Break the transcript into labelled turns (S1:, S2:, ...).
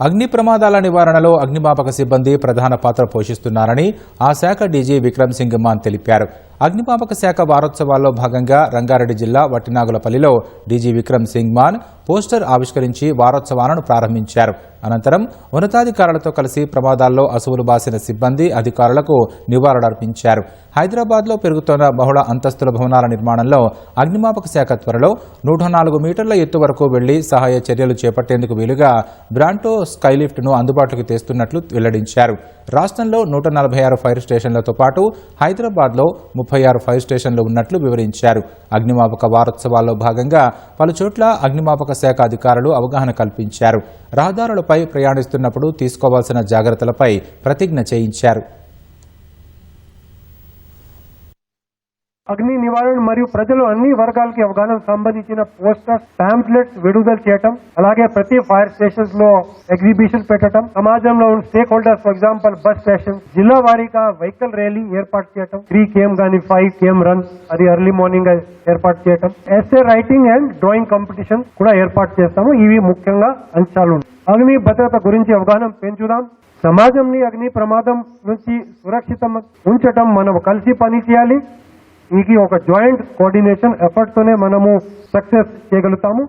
S1: అగ్ని ప్రమాదాల నివారణలో అగ్నిమాపక సిబ్బంది ప్రధాన పాత్ర పోషిస్తున్నారని ఆ శాఖ డీజీ విక్రమ్ సింగ్ మాన్ తెలిపారు. అగ్నిమాపక శాఖ వారోత్సవాల్లో భాగంగా రంగారెడ్డి జిల్లా వట్టినాగులపల్లిలో డీజీ విక్రమ్ సింగ్ మాన్ పోస్టర్ ఆవిష్కరించి వారోత్సవాలను ప్రారంభించారు. అనంతరం ఉన్నతాధికారులతో కలిసి ప్రమాదాల్లో అసువులు బాసిన సిబ్బంది అధికారులకు నివాళులర్పించారు. హైదరాబాద్లో పెరుగుతున్న బహుళ అంతస్తుల భవనాల నిర్మాణంలో అగ్నిమాపక శాఖ త్వరలో 104 మీటర్ల ఎత్తు వరకు వెళ్లి సహాయ చర్యలు చేపట్టేందుకు వీలుగా బ్రాంటో స్కైలిఫ్ట్ను అందుబాటులోకి తెస్తున్నట్లు వెల్లడించారు. రాష్ట్రంలో 146 ఫైర్ స్టేషన్లతో పాటు హైదరాబాద్లో 36 ఫైర్ స్టేషన్లు ఉన్నట్లు వివరించారు. అగ్నిమాపక వారోత్సవాల్లో భాగంగా పలుచోట్ల అగ్నిమాపక శాఖ అధికారులు అవగాహన కల్పించారు. రహదారులపై ప్రయాణిస్తున్నప్పుడు తీసుకోవాల్సిన జాగ్రత్తలపై ప్రతిజ్ఞ చేయించారు.
S2: అగ్ని నివారణ మరియు ప్రజలు అన్ని వర్గాలకి అవగాహన సంబంధించిన పోస్టర్స్, పాంప్లెట్స్ విడుదల చేయటం, అలాగే ప్రతి ఫైర్ స్టేషన్స్ లో ఎగ్జిబిషన్ పెట్టడం, సమాజంలో ఉన్న stake holders for example bus station జిల్లా వారీగా వెహికల్ ర్యాలీ ఏర్పాటు చేయటం, 3 km గానీ 5 km రన్ అది ఎర్లీ మార్నింగ్ ఏర్పాటు చేయటం, essay writing and drawing competition కూడా ఏర్పాటు చేస్తాము. ఇవి ముఖ్యంగా అంశాలు. అగ్ని భద్రత గురించి అవగాహన పెంచుదాం. సమాజంని అగ్ని ప్రమాదం నుంచి సురక్షితం ఉంచటం మనం కలిసి పని చేయాలి. ఇది ఒక జాయింట్ కోఆర్డినేషన్ ఎఫర్ట్ తోనే మనము సక్సెస్ చేయగలుగుతాము.